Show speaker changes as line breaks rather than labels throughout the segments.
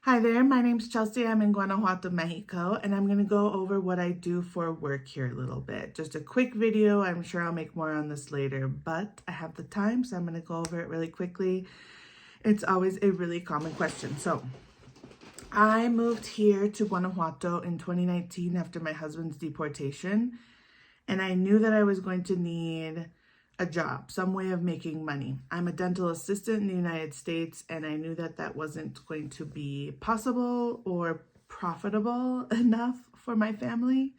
Hi there, my name's Chelsea. I'm in Guanajuato, Mexico, and I'm going to go over what I do for work here a little bit. Just a quick video. I'm sure I'll make more on this later, but I have the time, so I'm going to go over it really quickly. It's always a really common question. So I moved here to Guanajuato in 2019 after my husband's deportation, and I knew that I was going to need a job, some way of making money. I'm a dental assistant in the United States, and I knew that that wasn't going to be possible or profitable enough for my family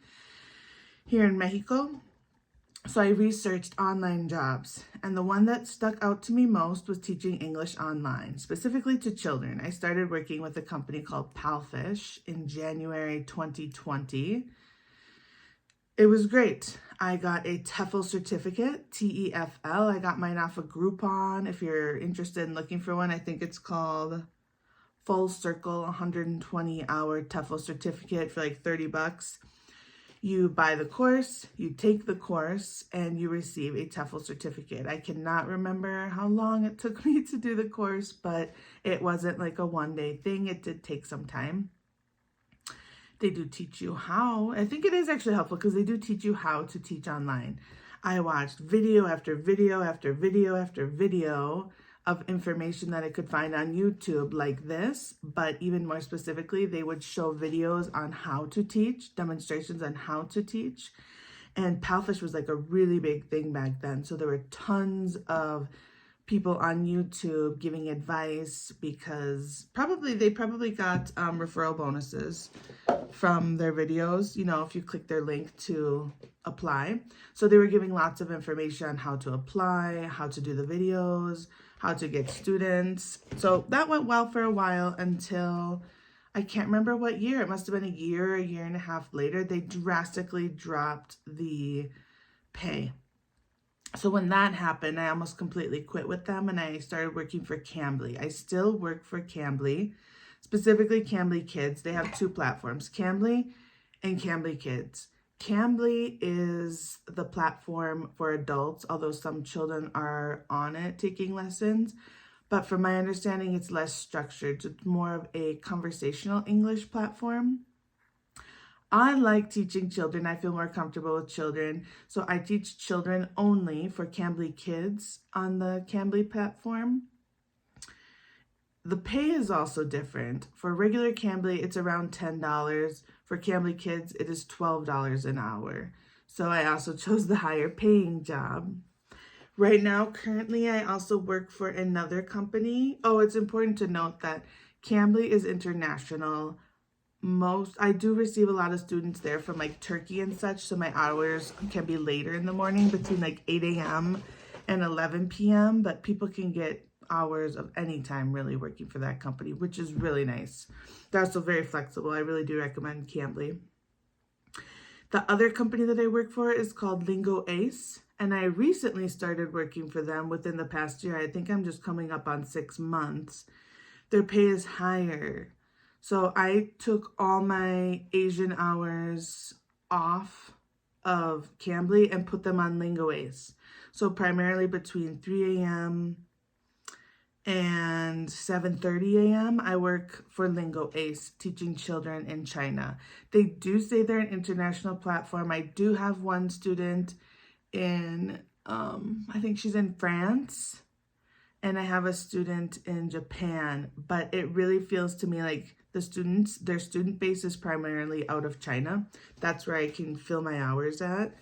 here in Mexico. So I researched online jobs, and the one that stuck out to me most was teaching English online, specifically to children. I started working with a company called Palfish in January 2020. It was great. I got a TEFL certificate, TEFL. I got mine off of Groupon. If you're interested in looking for one, I think it's called Full Circle 120-hour TEFL certificate for like $30. You buy the course, you take the course, and you receive a TEFL certificate. I cannot remember how long it took me to do the course, but it wasn't like a one-day thing. It did take some time. They do teach you how. I think it is actually helpful because they do teach you how to teach online. I watched video after video after video after video of information that I could find on YouTube like this, but even more specifically, they would show videos on how to teach, demonstrations on how to teach. And Palfish was like a really big thing back then. So there were tons of people on YouTube giving advice because they probably got referral bonuses from their videos, if you click their link to apply. So they were giving lots of information on how to apply, how to do the videos, how to get students. So that went well for a while until I can't remember what year. It must have been a year and a half later. They drastically dropped the pay. So when that happened, I almost completely quit with them and I started working for Cambly. I still work for Cambly, specifically Cambly Kids. They have two platforms, Cambly and Cambly Kids. Cambly is the platform for adults, although some children are on it taking lessons. But from my understanding, it's less structured. It's more of a conversational English platform. I like teaching children. I feel more comfortable with children. So I teach children only for Cambly Kids on the Cambly platform. The pay is also different. For regular Cambly, it's around $10. For Cambly Kids, it is $12 an hour. So I also chose the higher paying job. Right now, currently, I also work for another company. Oh, it's important to note that Cambly is international. I do receive a lot of students there from like Turkey and such, so my hours can be later in the morning between like 8 a.m. and 11 p.m., but people can get hours of any time really working for that company, which is really nice. They're also very flexible. I really do recommend Cambly. The other company that I work for is called Lingo Ace, and I recently started working for them within the past year. I think I'm just coming up on 6 months. Their pay is higher. So I took all my Asian hours off of Cambly and put them on Lingo Ace. So primarily between 3 a.m. and 7:30 a.m. I work for Lingo Ace, teaching children in China. They do say they're an international platform. I do have one student in, I think she's in France, and I have a student in Japan, but it really feels to me like their student base is primarily out of China. That's where I can fill my hours at.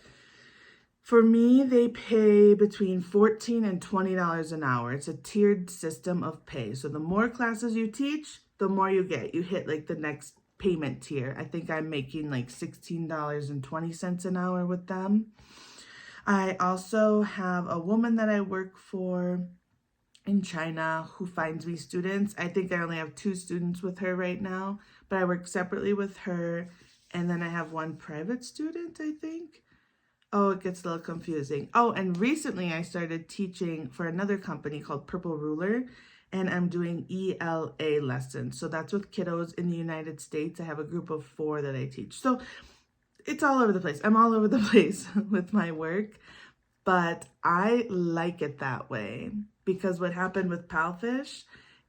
For me, they pay between $14 and $20 an hour. It's a tiered system of pay. So the more classes you teach, the more you get. You hit like the next payment tier. I think I'm making like $16.20 an hour with them. I also have a woman that I work for in China who finds me students. I think I only have 2 students with her right now, but I work separately with her. And then I have one private student, I think. Oh, it gets a little confusing. Oh, and recently I started teaching for another company called Purple Ruler, and I'm doing ELA lessons. So that's with kiddos in the United States. I have a group of 4 that I teach. So it's all over the place. I'm all over the place with my work, but I like it that way. Because what happened with Palfish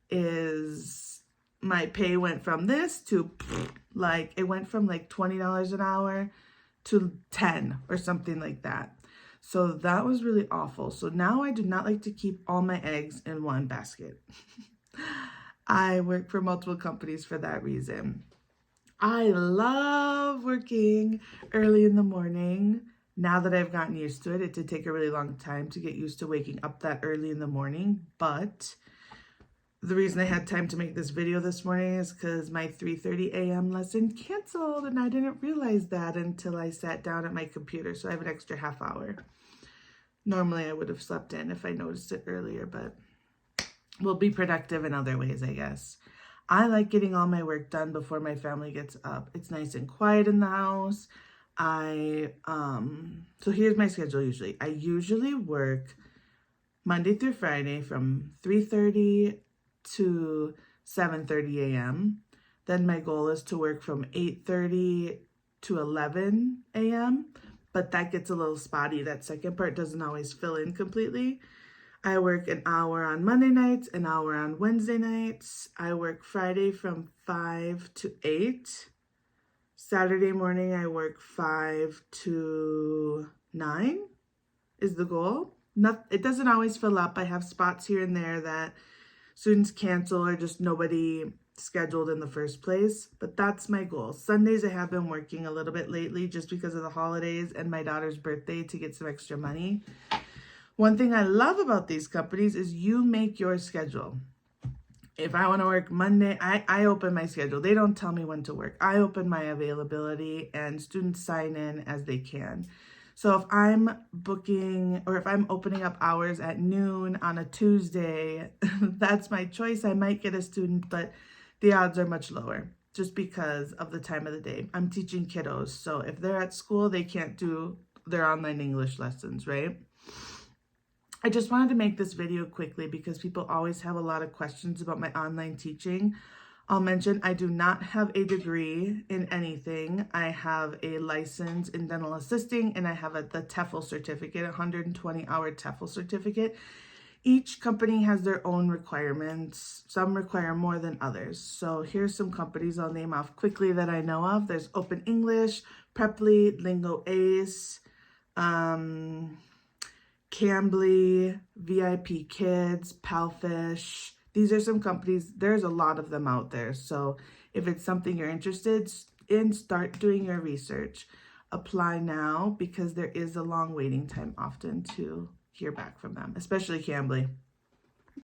is my pay went from this to like, it went from like $20 an hour to 10 or something like that. So that was really awful. So now I do not like to keep all my eggs in one basket. I work for multiple companies for that reason. I love working early in the morning. Now that I've gotten used to it, it did take a really long time to get used to waking up that early in the morning, but the reason I had time to make this video this morning is because my 3:30 a.m. lesson canceled, and I didn't realize that until I sat down at my computer, so I have an extra half hour. Normally I would have slept in if I noticed it earlier, but we'll be productive in other ways, I guess. I like getting all my work done before my family gets up. It's nice and quiet in the house. So here's my schedule usually. I usually work Monday through Friday from 3:30 to 7:30 a.m. Then my goal is to work from 8:30 to 11 a.m. But that gets a little spotty. That second part doesn't always fill in completely. I work an hour on Monday nights, an hour on Wednesday nights. I work Friday from 5 to 8. Saturday morning, I work 5 to 9 is the goal. It doesn't always fill up. I have spots here and there that students cancel or just nobody scheduled in the first place, but that's my goal. Sundays I have been working a little bit lately just because of the holidays and my daughter's birthday to get some extra money. One thing I love about these companies is you make your schedule. If I want to work Monday, I open my schedule. They don't tell me when to work. I open my availability and students sign in as they can. So if I'm booking or if I'm opening up hours at noon on a Tuesday, that's my choice. I might get a student, but the odds are much lower just because of the time of the day. I'm teaching kiddos. So if they're at school, they can't do their online English lessons, right? I just wanted to make this video quickly because people always have a lot of questions about my online teaching. I'll mention I do not have a degree in anything. I have a license in dental assisting and I have the TEFL certificate, 120-hour TEFL certificate. Each company has their own requirements. Some require more than others. So here's some companies I'll name off quickly that I know of. There's Open English, Preply, Lingo Ace, Cambly, VIP Kids, Palfish. These are some companies. There's a lot of them out there. So if it's something you're interested in, start doing your research. Apply now because there is a long waiting time often to hear back from them, especially Cambly.